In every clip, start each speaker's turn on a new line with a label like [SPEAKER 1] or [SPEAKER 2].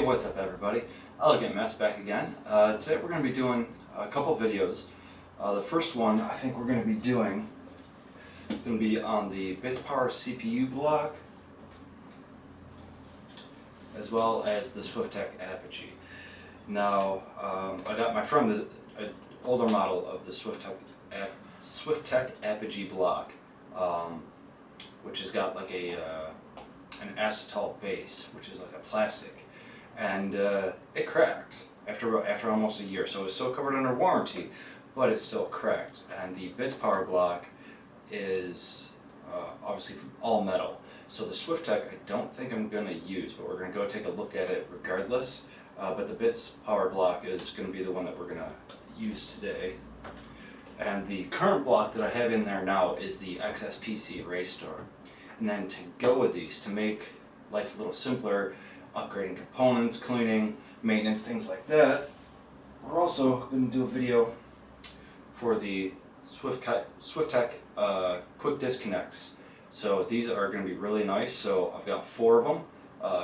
[SPEAKER 1] what's up everybody? Elegant Mess back again. Today we're going to be doing a couple videos. The first one I think we're going to be doing is going to be on the Bitspower CPU block as well as the Swiftech Apogee. Now I got my friend an older model of the Swiftech Apogee block, which has got like an acetal base, which is like a plastic, and it cracked after almost a year. So it's still covered under warranty, but it's still cracked. And the Bitspower block is obviously all metal. So the Swiftech I don't think I'm going to use, but we're going to go take a look at it regardless. But the Bitspower block is going to be the one that we're going to use today. And the current block that I have in there now is the XSPC Race Store. And then to go with these, to make life a little simpler, upgrading components, cleaning, maintenance, things like that, we're also going to do a video for the Swiftech quick disconnects. So these are going to be really nice. So I've got 4 of them,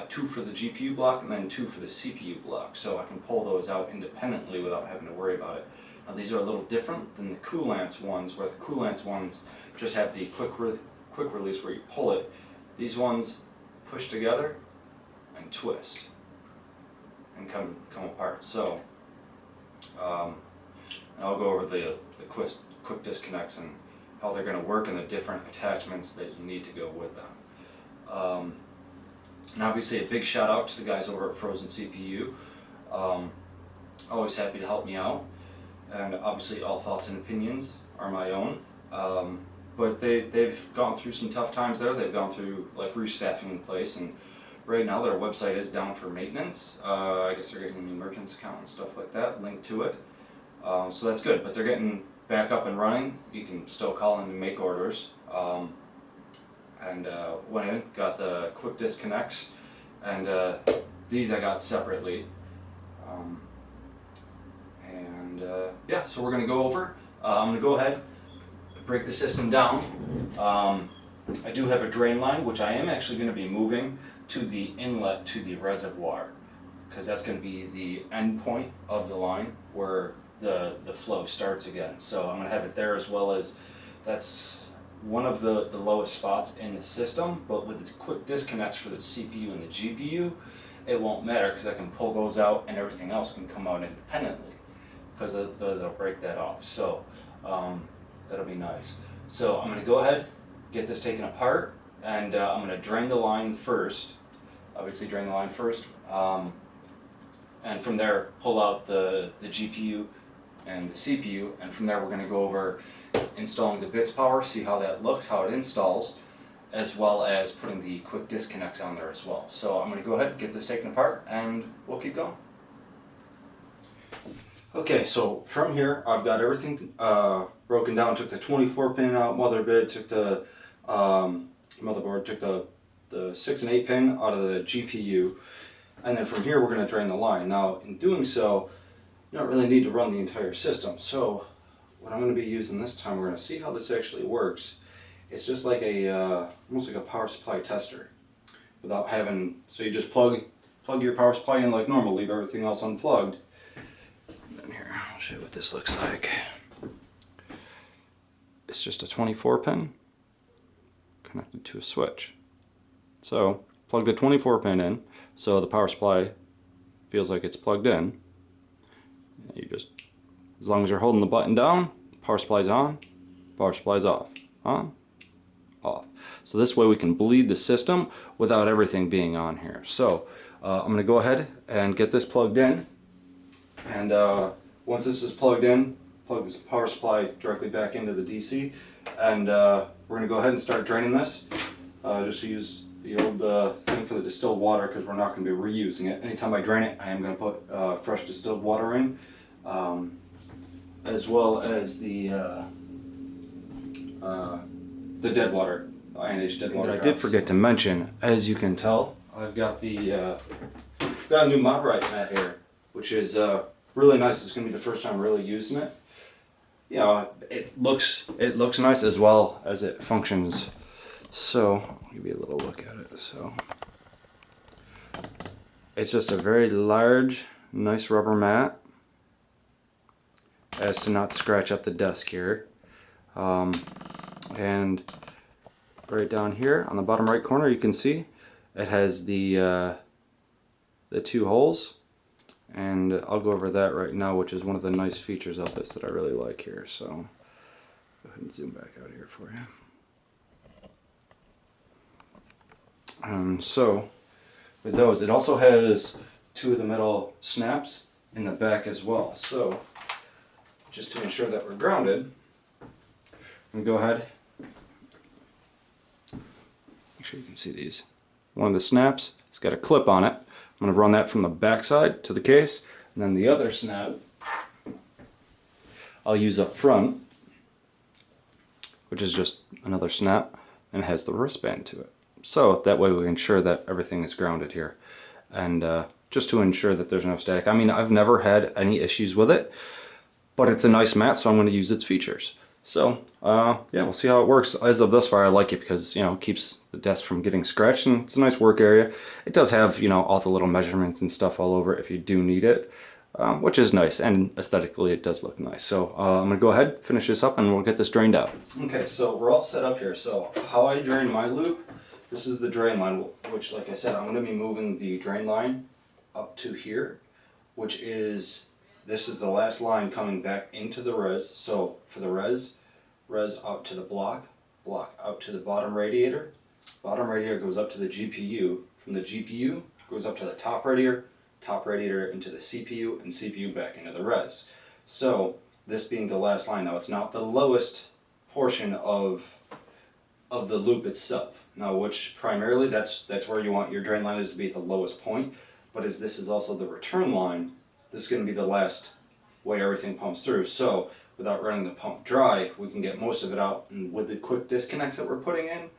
[SPEAKER 1] 2 for the GPU block and then 2 for the CPU block. So I can pull those out independently without having to worry about it. Now these are a little different than the Coolance ones, where the Coolance ones just have the quick release where you pull it. These ones push together and twist and come apart. So I'll go over the quick disconnects and how they're going to work and the different attachments that you need to go with them. And obviously a big shout out to the guys over at Frozen CPU. Always happy to help me out, and obviously all thoughts and opinions are my own. But they've gone through some tough times there. They've gone through like restaffing in place, and right now their website is down for maintenance. I guess they're getting a new merchant's account and stuff like that linked to it. So that's good, but they're getting back up and running. You can still call in and make orders. And went in, got the quick disconnects, and these I got separately. Yeah, so we're going to go over. I'm going to go ahead, break the system down. I do have a drain line, which I am actually going to be moving to the inlet to the reservoir, because that's going to be the end point of the line where the flow starts again. So I'm going to have it there, as well as that's one of the lowest spots in the system. But with the quick disconnects for the CPU and the GPU, it won't matter, because I can pull those out and everything else can come out independently, because they'll break that off. So that'll be nice. So I'm going to go ahead, get this taken apart, and I'm going to drain the line first. Obviously drain the line first, and from there pull out the GPU and the CPU, and from there we're going to go over installing the Bitspower, see how that looks, how it installs, as well as putting the quick disconnects on there as well. So I'm going to go ahead, get this taken apart, and we'll keep going. Okay, so from here I've got everything broken down. Took the 24 pin out motherboard, took the motherboard, took the 6 and 8 pin out of the GPU, and then from here we're going to drain the line. Now in doing so, you don't really need to run the entire system. So what I'm going to be using this time, we're going to see how this actually works. It's just like almost like a power supply tester, without having, so you just plug your power supply in like normal, leave everything else unplugged. I'll show you what this looks like. It's just a 24 pin connected to a switch. So plug the 24 pin in, so the power supply feels like it's plugged in. You just, as long as you're holding the button down, power supply's on, power supply's off, on, off. So this way we can bleed the system without everything being on here. So I'm going to go ahead and get this plugged in, and once this is plugged in, plug this power supply directly back into the DC, and we're going to go ahead and start draining this. Just to use the old thing for the distilled water, because we're not going to be reusing it. Anytime I drain it, I am going to put fresh distilled water in, as well as the dead water, ionized dead water. I did forget to mention, as you can tell, I've got got a new Mobrite mat here, which is really nice. It's going to be the first time really using it. You know, it looks nice as well as it functions. So I'll give you a little look at it. So it's just a very large, nice rubber mat as to not scratch up the desk here. And right down here on the bottom right corner, you can see it has the 2 holes, and I'll go over that right now, which is one of the nice features of this that I really like here. So go ahead and zoom back out here for you. So with those, it also has 2 of the metal snaps in the back as well. So just to ensure that we're grounded, I'm going to go ahead, make sure you can see these. One of the snaps has got a clip on it. I'm going to run that from the back side to the case, and then the other snap I'll use up front, which is just another snap and has the wristband to it. So that way we ensure that everything is grounded here, and just to ensure that there's no static. I mean, I've never had any issues with it, but it's a nice mat, so I'm going to use its features. So yeah, we'll see how it works. As of thus far, I like it because, you know, it keeps the desk from getting scratched, and it's a nice work area. It does have, you know, all the little measurements and stuff all over it if you do need it, which is nice, and aesthetically it does look nice. So I'm gonna go ahead, finish this up, and we'll get this drained out. Okay, so we're all set up here. So how I drain my loop, this is the drain line, which, like I said, I'm gonna be moving the drain line up to here, which is, this is the last line coming back into the res. So for the res up to the block out to the bottom radiator goes up to the GPU, from the GPU goes up to the top radiator into the CPU, and CPU back into the res. So this being the last line, now it's not the lowest portion of the loop itself. Now, which primarily that's where you want your drain line is to be at the lowest point, but as this is also the return line, this is going to be the last way everything pumps through. So without running the pump dry, we can get most of it out, and with the quick disconnects that we're putting in,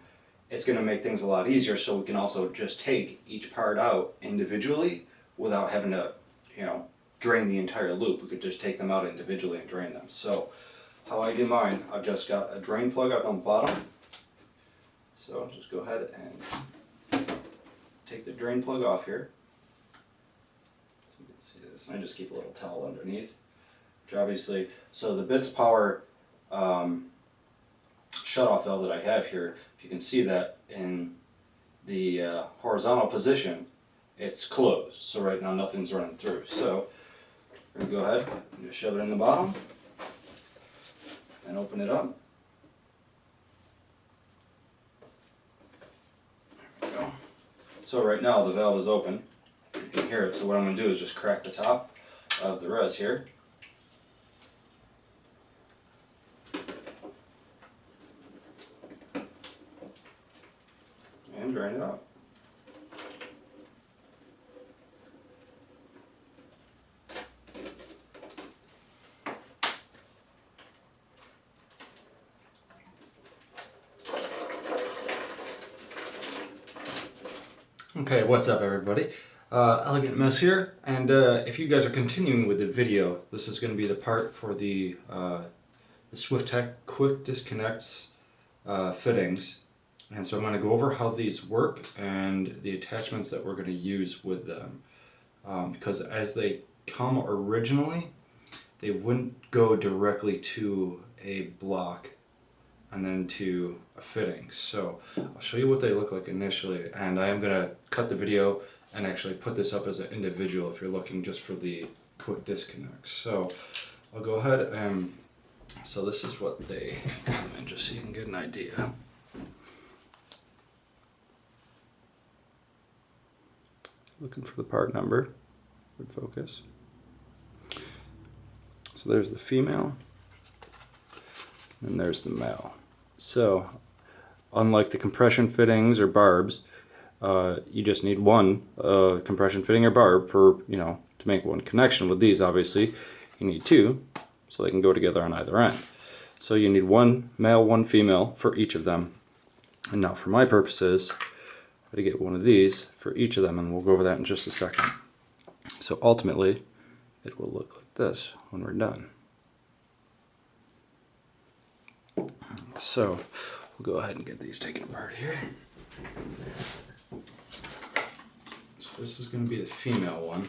[SPEAKER 1] it's going to make things a lot easier, so we can also just take each part out individually without having to, you know, drain the entire loop. We could just take them out individually and drain them. So how I do mine, I've just got a drain plug up on the bottom. So just go ahead and take the drain plug off here. So you can see this, and I just keep a little towel underneath. Which obviously, so the Bitspower shutoff valve that I have here, if you can see that in the horizontal position, it's closed. So right now nothing's running through. So we're going to go ahead and just shove it in the bottom and open it up. There we go. So right now the valve is open. You can hear it. So what I'm going to do is just crack the top of the res here. And drain it out. Okay, what's up everybody? Elegant Mess here, and if you guys are continuing with the video, this is going to be the part for the Swiftech quick disconnects fittings. And so I'm going to go over how these work and the attachments that we're going to use with them. Because as they come originally, they wouldn't go directly to a block and then to a fitting. So I'll show you what they look like initially, and I am going to cut the video and actually put this up as an individual if you're looking just for the quick disconnects. So I'll go ahead and, so this is what they come in, just so you can get an idea. Looking for the part number, would focus. So there's the female, and there's the male. So unlike the compression fittings or barbs, you just need one compression fitting or barb for, you know, to make one connection. With these, obviously, you need two, so they can go together on either end. So you need one male, one female for each of them. And now for my purposes, I gotta get one of these for each of them, and we'll go over that in just a second. So ultimately, it will look like this when we're done. So we'll go ahead and get these taken apart here. So this is going to be the female one.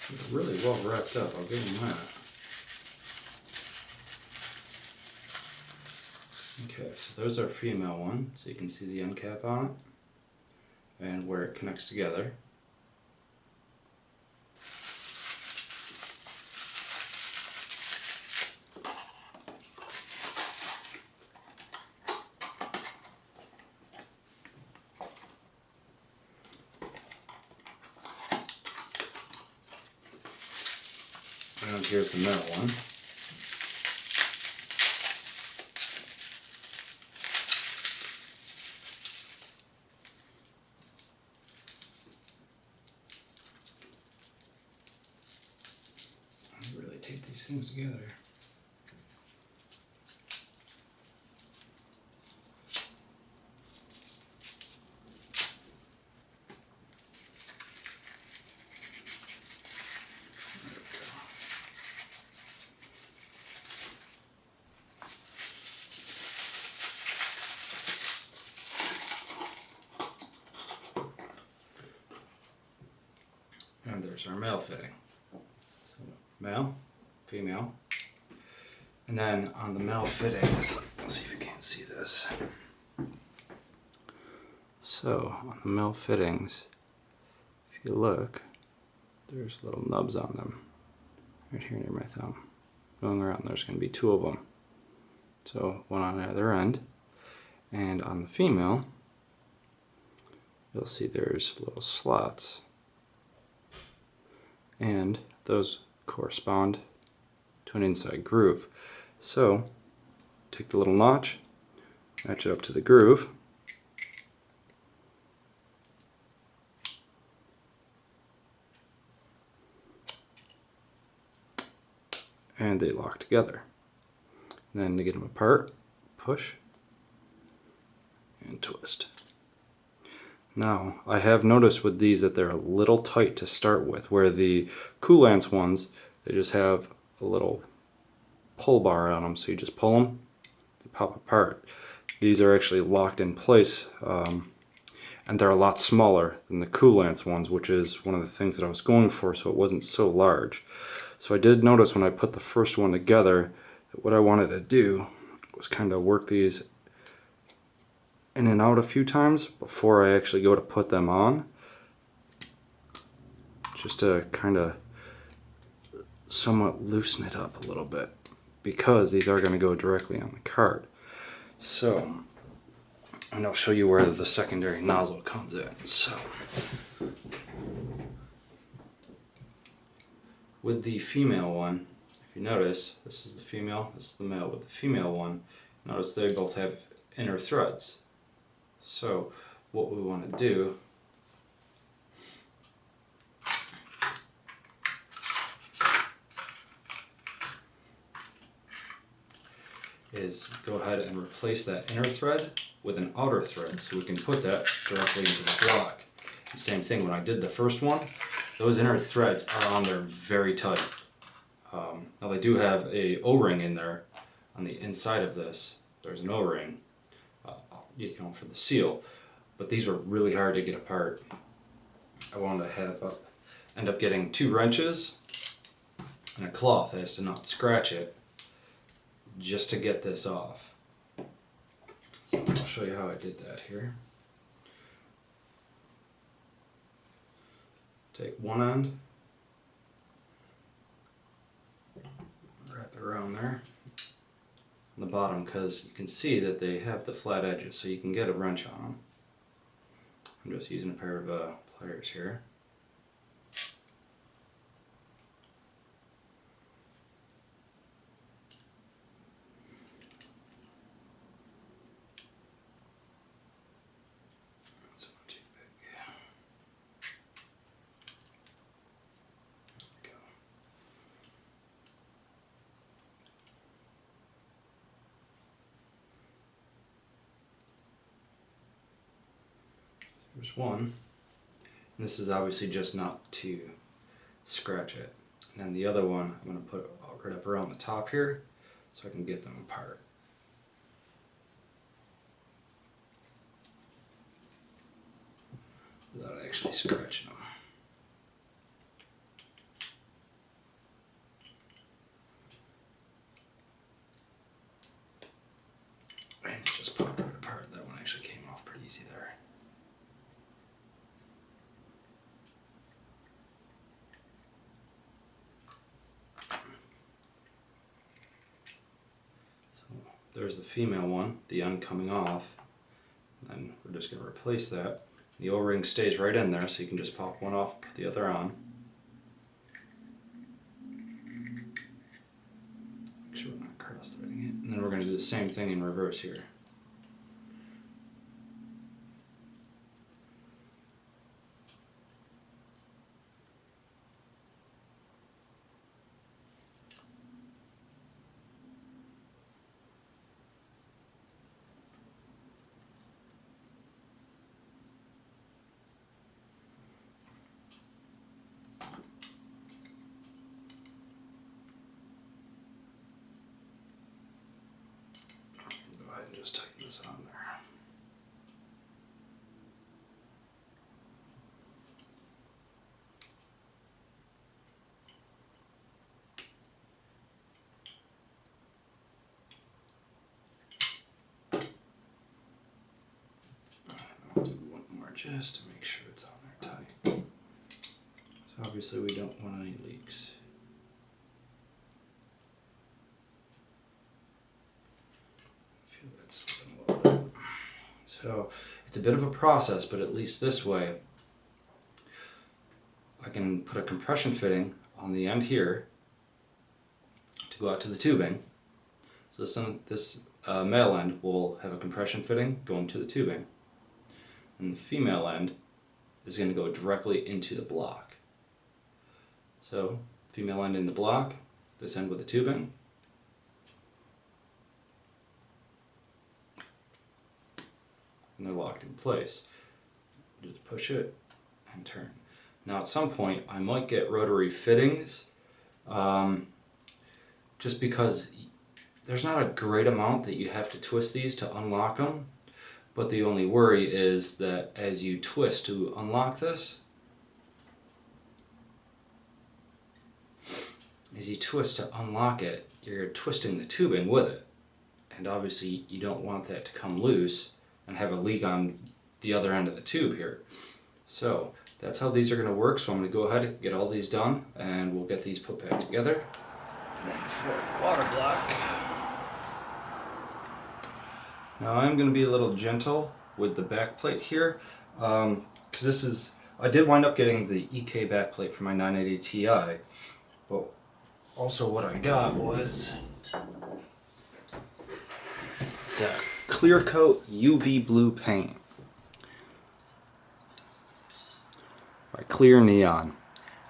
[SPEAKER 1] They're really well wrapped up, I'll give them that. Okay, so there's our female one, so you can see the end cap on it and where it connects together. And here's the middle one. Really tape these things together. And there's our male fitting. So male, female. And then on the male fittings, let's see if you can't see this. So on the male fittings, if you look, there's little nubs on them. Right here near my thumb. Going around, there's going to be 2 of them. So one on either end. And on the female, you'll see there's little slots. And those correspond to an inside groove. So take the little notch, match it up to the groove, and they lock together. And then to get them apart, push and twist. Now, I have noticed with these that they're a little tight to start with, where the Coolance ones, they just have a little pull bar on them, so you just pull them, they pop apart. These are actually locked in place, and they're a lot smaller than the Coolance ones, which is one of the things that I was going for, so it wasn't so large. So I did notice when I put the first one together that what I wanted to do was kind of work these in and out a few times before I actually go to put them on, just to kind of somewhat loosen it up a little bit, because these are going to go directly on the card. So, and I'll show you where the secondary nozzle comes in. So, with the female one, if you notice, this is the female, this is the male. With the female one, notice they both have inner threads. So what we want to do is go ahead and replace that inner thread with an outer thread, so we can put that directly into the block. The same thing when I did the first one, those inner threads are on there very tight. Now they do have a O-ring in there on the inside of this. There's an O-ring, for the seal, but these were really hard to get apart. I wanted to have end up getting 2 wrenches and a cloth as to not scratch it, just to get this off. So I'll show you how I did that here. Take one end, wrap it around there on the bottom, because you can see that they have the flat edges, so you can get a wrench on them. I'm just using a pair of pliers here. That's not too big. there's one. And this is obviously just not to scratch it. And then the other one I'm going to put right up around the top here so I can get them apart. Without actually scratching them. And it just popped right apart. That one actually came off pretty easy there. So there's the female one, the end coming off. And we're just going to replace that. The O-ring stays right in there, so you can just pop one off, put the other on. Make sure we're not cross-threading it. And then we're going to do the same thing in reverse here. Just tighten this on there. I'll do one more just to make sure it's on there tight. So obviously we don't want any leaks. So it's a bit of a process, but at least this way I can put a compression fitting on the end here to go out to the tubing. So this male end will have a compression fitting going to the tubing, and the female end is going to go directly into the block. So female end in the block, this end with the tubing. And they're locked in place. Just push it and turn. Now at some point I might get rotary fittings, just because there's not a great amount that you have to twist these to unlock them, but the only worry is that as you twist to unlock this, you're twisting the tubing with it, and obviously you don't want that to come loose and have a leak on the other end of the tube here. So that's how these are going to work. So I'm going to go ahead and get all these done, and we'll get these put back together. And then for the water block, now I'm going to be a little gentle with the back plate here, because I did wind up getting the EK back plate for my 980 Ti, but also what I got was it's a clear coat UV blue paint by Clear Neon,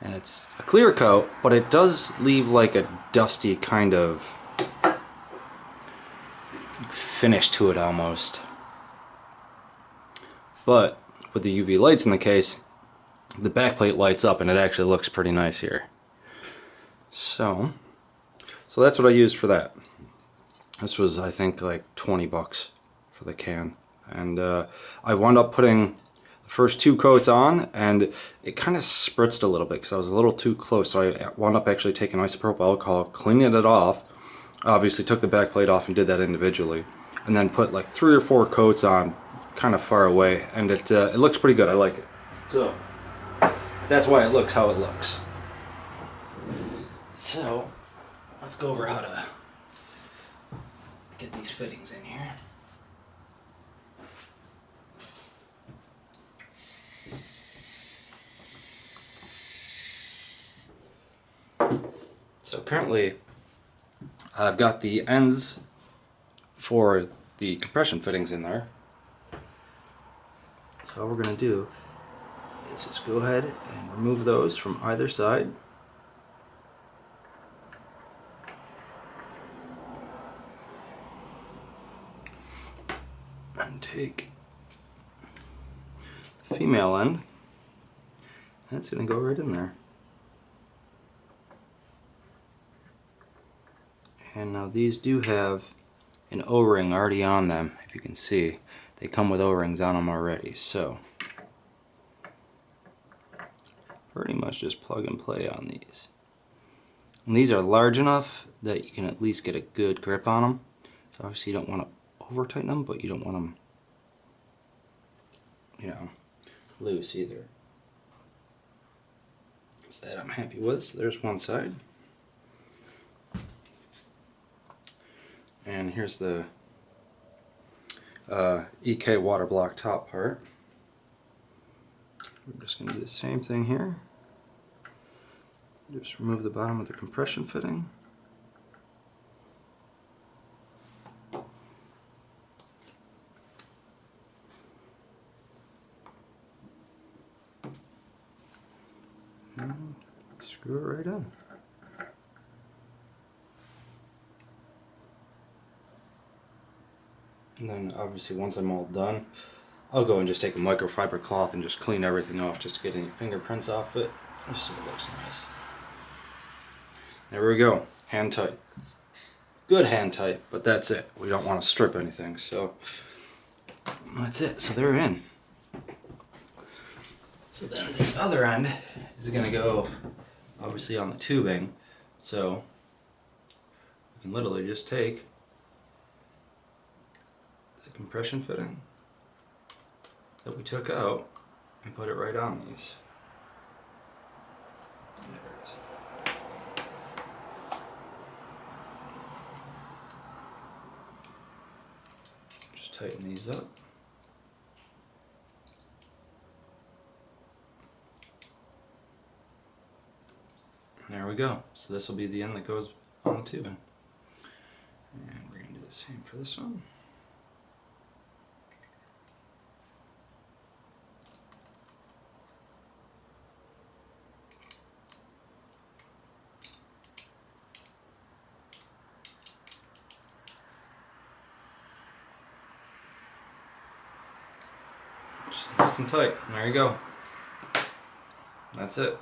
[SPEAKER 1] and it's a clear coat, but it does leave like a dusty kind of finish to it almost. But with the UV lights in the case, the backplate lights up and it actually looks pretty nice here. So that's what I used for that. This was, I think, like 20 bucks for the can. And I wound up putting the first 2 coats on, and it kind of spritzed a little bit because I was a little too close. So I wound up actually taking isopropyl alcohol, cleaning it off. Obviously took the back plate off and did that individually. And then put like 3 or 4 coats on kind of far away. And it looks pretty good. I like it. So that's why it looks how it looks. So let's go over how to get these fittings in here. So currently I've got the ends for the compression fittings in there. So all we're going to do is just go ahead and remove those from either side. And take female end. That's going to go right in there. And now these do have an O-ring already on them, if you can see. They come with O-rings on them already, so pretty much just plug and play on these. And these are large enough that you can at least get a good grip on them. So obviously you don't want to over tighten them, but you don't want them, you know, loose either. So that I'm happy with. So there's one side. And here's the EK water block top part. We're just going to do the same thing here. Just remove the bottom of the compression fitting. And screw it right in. And then obviously once I'm all done, I'll go and just take a microfiber cloth and just clean everything off just to get any fingerprints off it, just so it looks nice. There we go, hand tight. Good hand tight, but that's it. We don't want to strip anything, so that's it. So they're in. So then the other end is going to go obviously on the tubing, so we can literally just take compression fitting that we took out and put it right on these. There it is. Just tighten these up. And there we go. So this will be the end that goes on the tubing. And we're going to do the same for this one. Just nice and tight. There you go. That's it.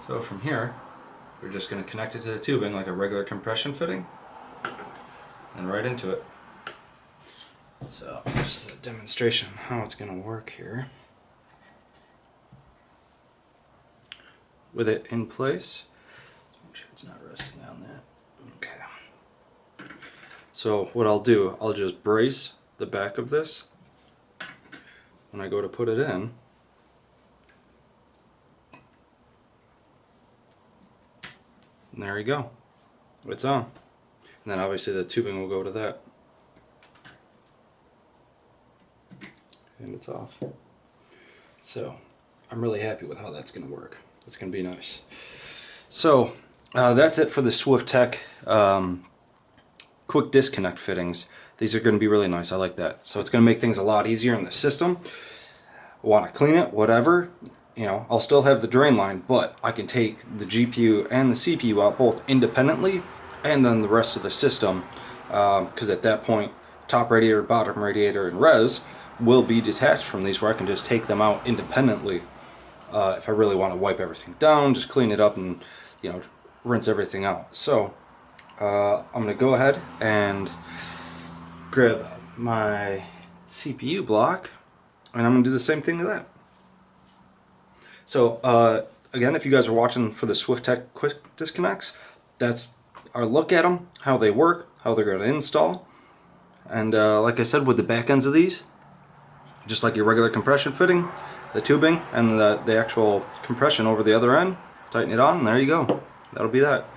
[SPEAKER 1] So from here, we're just going to connect it to the tubing like a regular compression fitting and right into it. So just a demonstration of how it's going to work here. With it in place, make sure it's not resting on that. Okay. So what I'll do, I'll just brace the back of this when I go to put it in. And there you go. It's on. And then obviously the tubing will go to that. And it's off. So I'm really happy with how that's going to work. It's going to be nice. So that's it for the Swiftech quick disconnect fittings. These are going to be really nice. I like that. So it's going to make things a lot easier in the system. Want to clean it, whatever. You know, I'll still have the drain line, but I can take the GPU and the CPU out both independently and then the rest of the system, because at that point top radiator, bottom radiator, and res will be detached from these, where I can just take them out independently if I really want to wipe everything down, just clean it up and, you know, rinse everything out. So I'm going to go ahead and grab my CPU block and I'm going to do the same thing to that. So again, if you guys are watching for the Swiftech quick disconnects, that's our look at them, how they work, how they're going to install. And like I said, with the back ends of these, just like your regular compression fitting, the tubing and the actual compression over the other end, tighten it on, and there you go. That'll be that.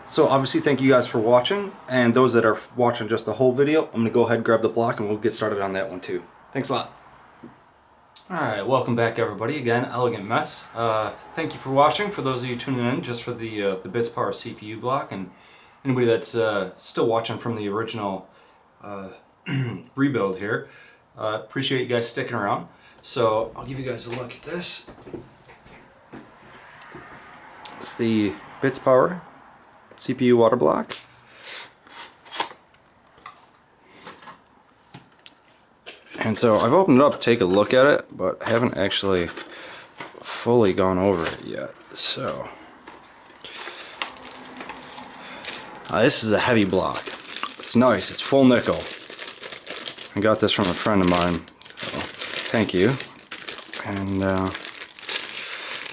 [SPEAKER 1] So obviously thank you guys for watching, and those that are watching just the whole video, I'm going to go ahead and grab the block and we'll get started on that one too. Thanks a lot. Alright, welcome back everybody. Again, Elegant Mess. Thank you for watching. For those of you tuning in just for the Bitspower CPU block, and anybody that's still watching from the original rebuild here, appreciate you guys sticking around. So I'll give you guys a look at this. It's the Bitspower CPU water block.
[SPEAKER 2] And so I've opened it up to take a look at it, but I haven't actually fully gone over it yet. So this is a heavy block. It's nice, it's full nickel. I got this from a friend of mine, so thank you. And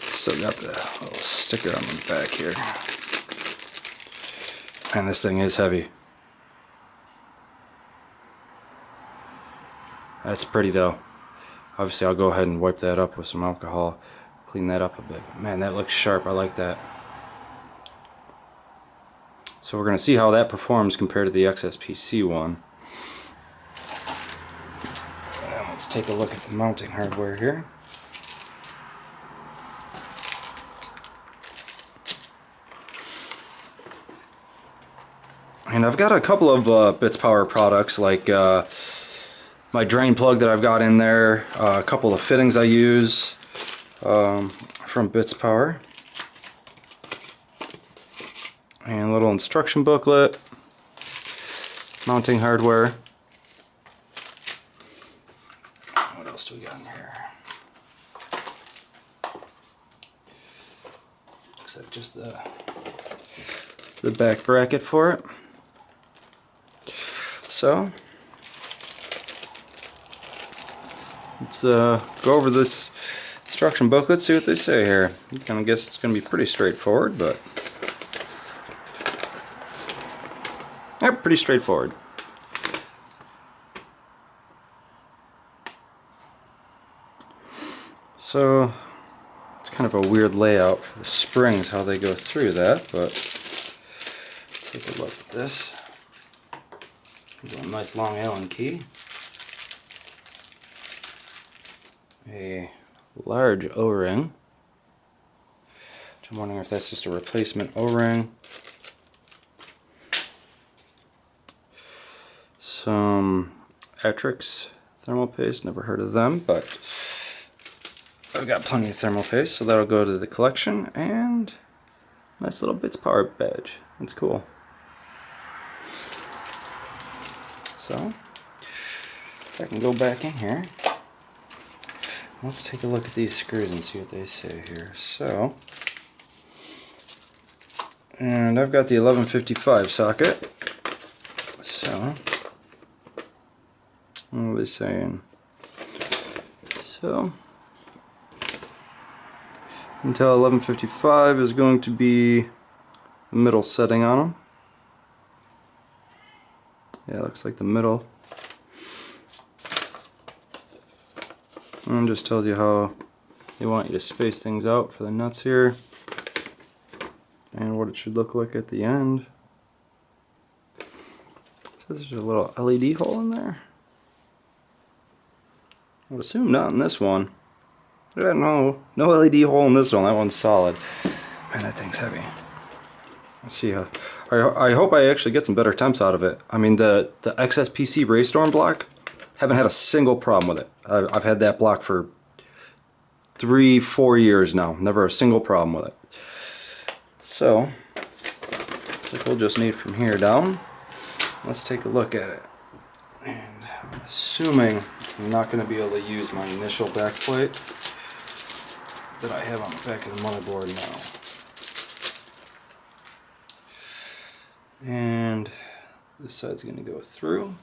[SPEAKER 2] still got the little sticker on the back here. And this thing is heavy. That's pretty though. Obviously I'll go ahead and wipe that up with some alcohol, clean that up a bit. Man, that looks sharp, I like that. So we're going to see how that performs compared to the XSPC one. And let's take a look at the mounting hardware here. And I've got a couple of Bitspower products, like my drain plug that I've got in there, a couple of fittings I use from Bitspower, and a little instruction booklet, mounting hardware. What else do we got in here? Looks like just the back bracket for it. So let's go over this instruction booklet, see what they say here. I kind of guess it's going to be pretty straightforward, but yeah, pretty straightforward. So it's kind of a weird layout for the springs, how they go through that, but let's take a look at this. There's a nice long Allen key. A large O-ring. I'm wondering if that's just a replacement O-ring. Some Atrix thermal paste, never heard of them, but I've got plenty of thermal paste, so that'll go to the collection. And nice little Bitspower badge. That's cool. So if I can go back in here, let's take a look at these screws and see what they say here. So, and I've got the 1155 socket. So, what are they saying? So, Intel 1155 is going to be the middle setting on them. Yeah, it looks like the middle. And just tells you how they want you to space things out for the nuts here, and what it should look like at the end. So there's a little LED hole in there. I would assume not in this one. Yeah, no LED hole in this one. That one's solid. Man, that thing's heavy. Let's see how. I hope I actually get some better temps out of it. I mean, the XSPC Raystorm block, haven't had a single problem with it. I've had that block for 3-4 years now. Never a single problem with it. So, looks like we'll just need from here down. Let's take a look at it. And I'm assuming I'm not going to be able to use my initial back plate that I have on the back of the motherboard now. And this side's going to go through.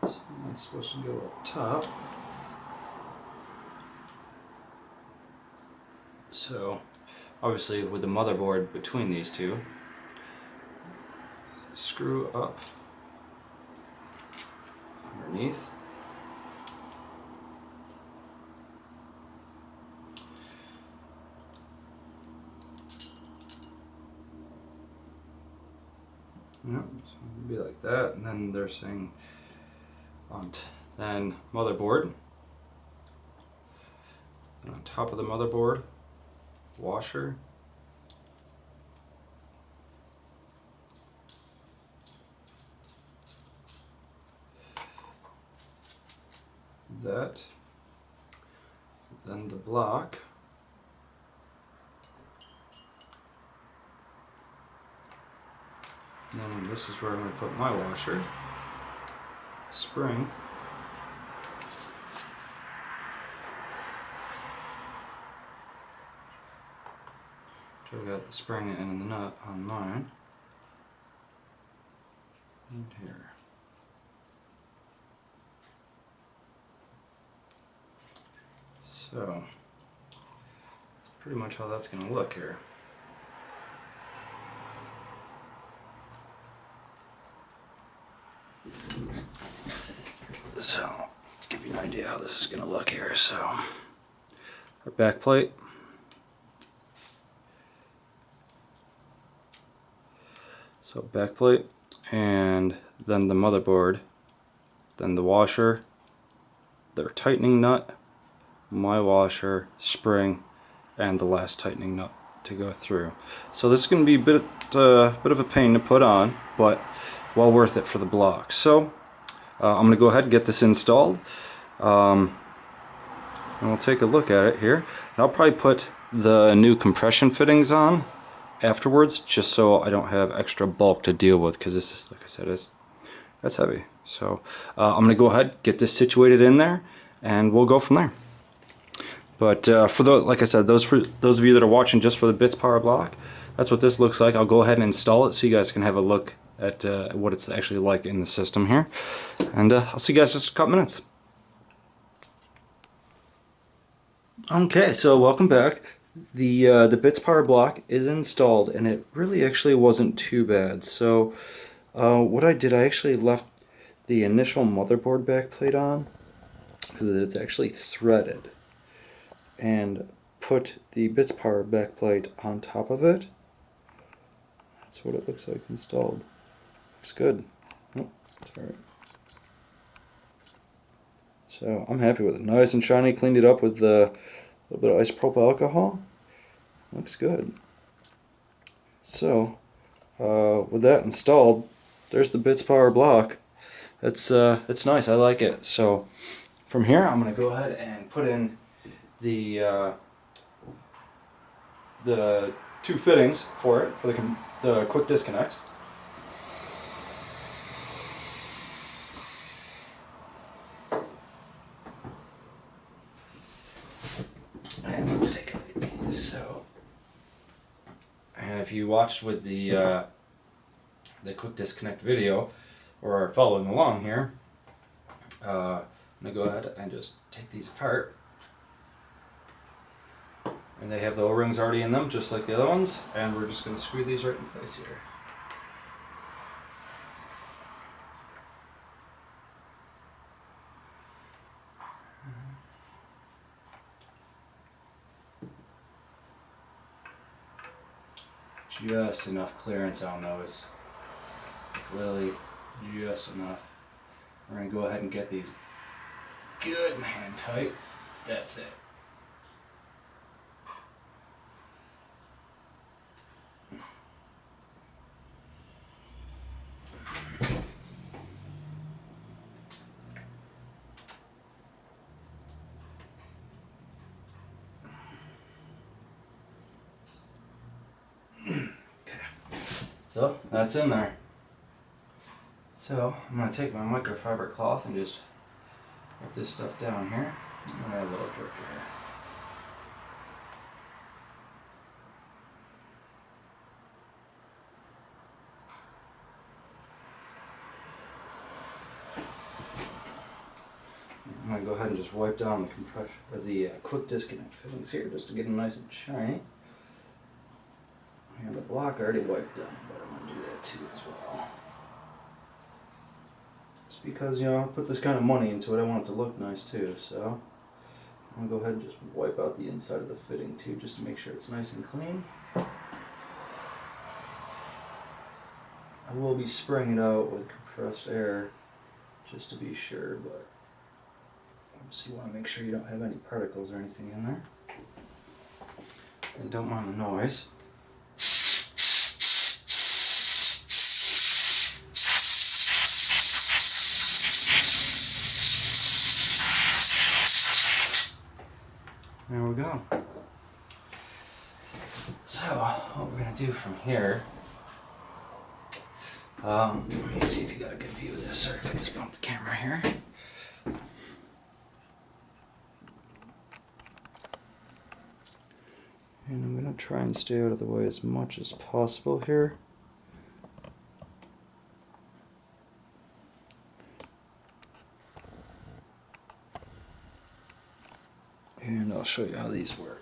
[SPEAKER 2] And so that's supposed to go up top. So obviously with the motherboard between these two, screw up underneath. Yep, so it'll be like that, and then they're saying then motherboard, and on top of the motherboard, washer, that, then the block, And then this is where I'm going to put my washer, spring. So I got the spring and the nut on mine. And here. So that's pretty much how that's going to look here. So let's give you an idea how this is going to look here. So our back plate. So back plate, and then the motherboard, then the washer, their tightening nut, my washer, spring, and the last tightening nut to go through. So this is going to be a bit of a pain to put on, but well worth it for the block. So I'm going to go ahead and get this installed, and we'll take a look at it here. And I'll probably put the new compression fittings on afterwards, just so I don't have extra bulk to deal with, because this is, like I said, that's heavy. So I'm going to go ahead, get this situated in there, and we'll go from there. But for the, like I said, those of you that are watching just for the Bitspower block, that's what this looks like. I'll go ahead and install it so you guys can have a look at what it's actually like in the system here. And I'll see you guys in just a couple minutes. Okay, so welcome back. The Bitspower block is installed, and it really actually wasn't too bad. So what I did, I actually left the initial motherboard backplate on because it's actually threaded, and put the Bitspower backplate on top of it. That's what it looks like installed. Looks good. Oh, it's alright. So I'm happy with it. Nice and shiny. Cleaned it up with a little bit of isopropyl alcohol. Looks good. So with that installed, there's the Bitspower block. It's nice. I like it. So from here, I'm going to go ahead and put in the two fittings for it, for the quick disconnects. And let's take a look at these. So, and if you watched with the quick disconnect video, or are following along here, I'm gonna go ahead and just take these apart. And they have the O-rings already in them, just like the other ones, and we're just gonna screw these right in place here. Just enough clearance on those. Literally just enough. We're going to go ahead and get these good and hand tight. That's it. So that's in there. So I'm going to take my microfiber cloth and just wipe this stuff down here. I'm going to add a little drip here. I'm going to go ahead and just wipe down the compression, or the quick disconnect fittings here, just to get them nice and shiny. And the block already wiped down, but I'm going to do that too as well. Just because, you know, I put this kind of money into it, I want it to look nice too, so I'm going to go ahead and just wipe out the inside of the fitting too, just to make sure it's nice and clean. I will be spraying it out with compressed air, just to be sure, but obviously you want to make sure you don't have any particles or anything in there. And don't mind the noise. There we go. So what we're going to do from here, Let me see if you got a good view of this, or I could just bump the camera here. And I'm going to try and stay out of the way as much as possible here. And I'll show you how these work.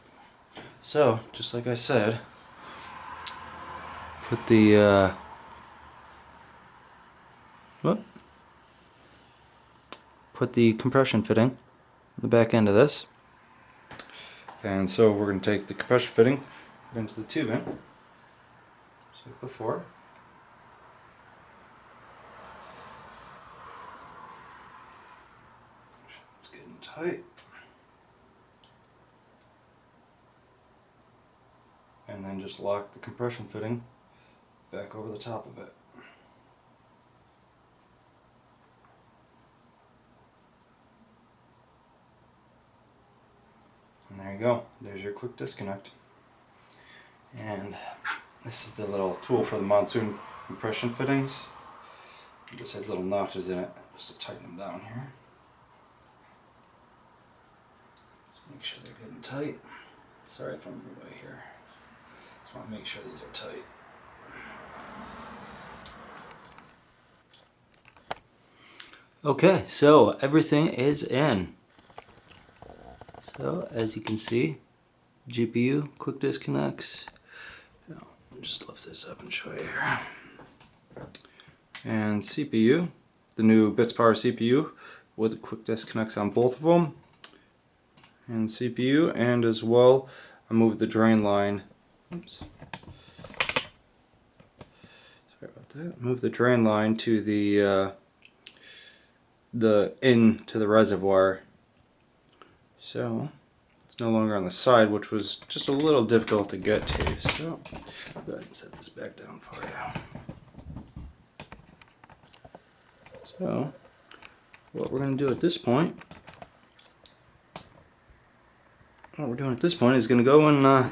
[SPEAKER 2] So, just like I said, put the compression fitting on the back end of this. And so we're going to take the compression fitting into the tubing, just like before. It's getting tight. And then just lock the compression fitting back over the top of it. And there you go. There's your quick disconnect. And this is the little tool for the monsoon compression fittings. This has little notches in it just to tighten them down here. Just make sure they're getting tight. Sorry if I'm in the way here. Just want to make sure these are tight. Okay, so everything is in. So as you can see, GPU, quick disconnects. I'll just lift this up and show you here. And CPU, the new Bitspower CPU with quick disconnects on both of them. And CPU, and as well, I moved the drain line. Oops. Sorry about that. Move the drain line to the into the reservoir. So it's no longer on the side, which was just a little difficult to get to. So I'll go ahead and set this back down for you. So what we're going to do at this point, is going to go and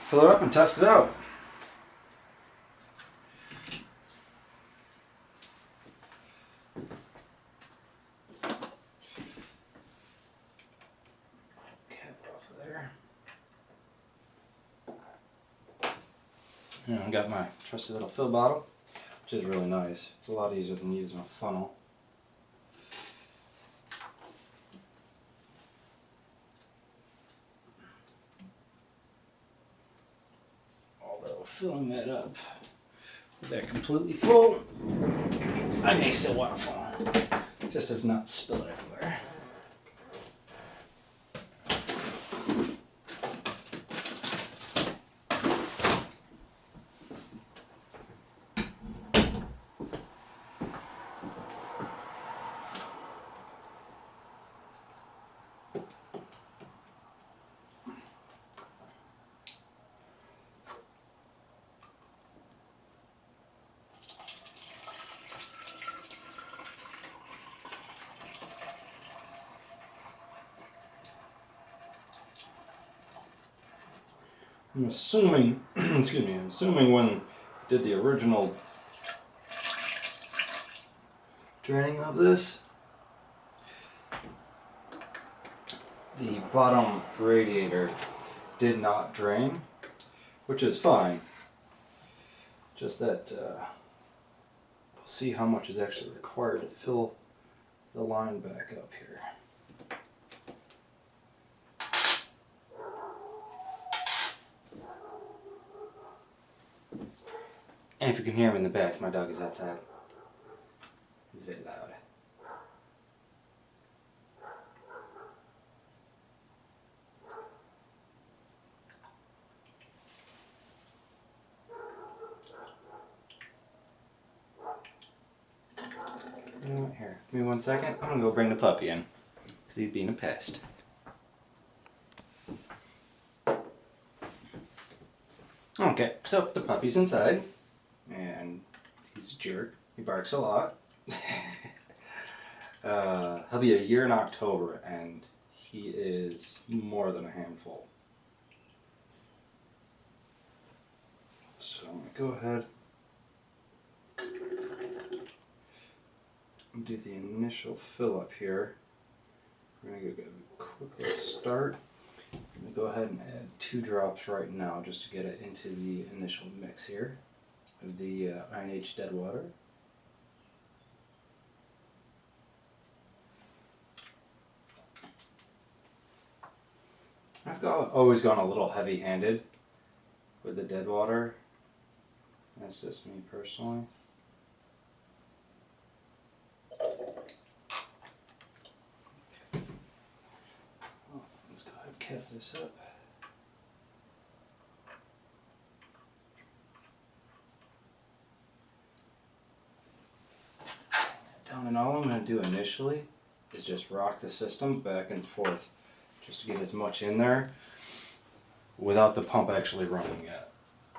[SPEAKER 2] fill it up and test it out. And I got my trusty little fill bottle, which is really nice. It's a lot easier than using a funnel. Although filling that up with that completely full, I may still want a funnel, just as not spill it everywhere. I'm assuming, excuse me, I'm assuming when I did the original draining of this, the bottom radiator did not drain, which is fine. Just that we'll see how much is actually required to fill the line back up here. And if you can hear him in the back, my dog is outside. He's very loud. Here, give me 1 second. I'm gonna go bring the puppy in, because he's being a pest. Okay, so the puppy's inside, and he's a jerk. He barks a lot. He'll be a year in October, and he is more than a handful. So I'm gonna go ahead do the initial fill up here. We're going to get a quick little start. I'm going to go ahead and add 2 drops right now just to get it into the initial mix here of the Iron Age Dead Water. Always gone a little heavy-handed with the dead water. That's just me personally. Let's go ahead and cap this up. Down and all I'm going to do initially is just rock the system back and forth just to get as much in there without the pump actually running yet.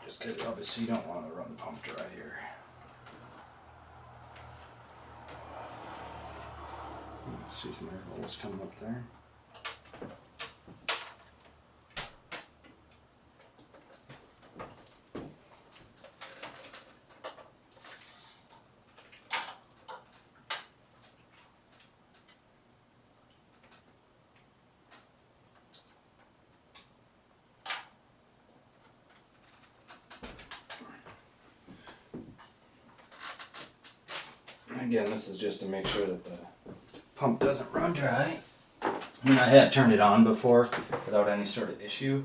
[SPEAKER 2] Just because obviously you don't want to run the pump dry here. Let's see some air bubbles coming up there. Again, this is just to make sure that the pump doesn't run dry. I mean, I have turned it on before without any sort of issue,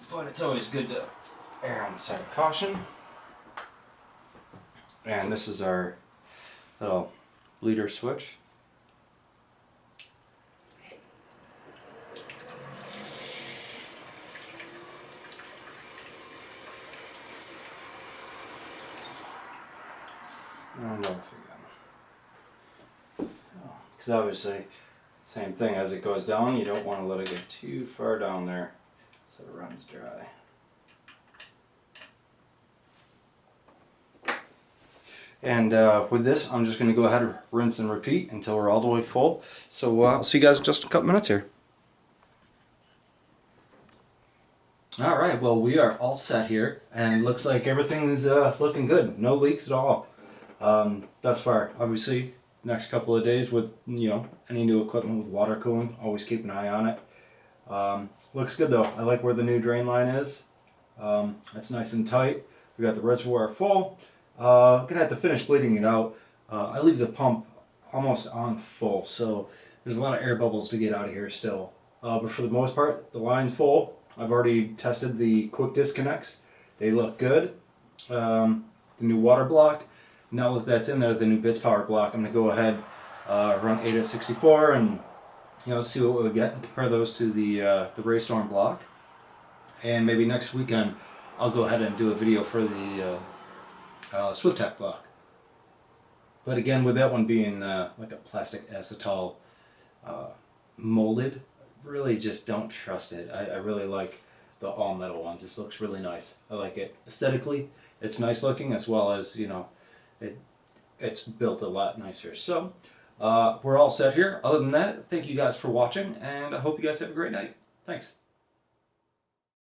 [SPEAKER 2] but it's always good to err on the side of caution. And this is our little leader switch. Because obviously, same thing, as it goes down, you don't want to let it get too far down there so it runs dry. And with this, I'm just going to go ahead and rinse and repeat until we're all the way full. So I'll see you guys in just a couple minutes here. Alright, well, we are all set here, and it looks like everything is looking good. No leaks at all thus far. Obviously, next couple of days with, you know, any new equipment with water cooling, always keep an eye on it. Looks good though. I like where the new drain line is. It's nice and tight. We got the reservoir full. Gonna have to finish bleeding it out. I leave the pump almost on full, so there's a lot of air bubbles to get out of here still. But for the most part, the line's full. I've already tested the quick disconnects. They look good. The new water block. Now that that's in there, the new Bitspower block, I'm going to go ahead, run 8 at 64 and, you know, see what we get and compare those to the Raystorm block. And maybe next weekend I'll go ahead and do a video for the Swiftech block. But again, with that one being like a plastic acetal molded, really just don't trust it. I really like the all metal ones. This looks really nice. I like it aesthetically. It's nice looking, as well as, you know, it's built a lot nicer. So we're all set here. Other than that, thank you guys for watching, and I hope you guys have a great night. Thanks.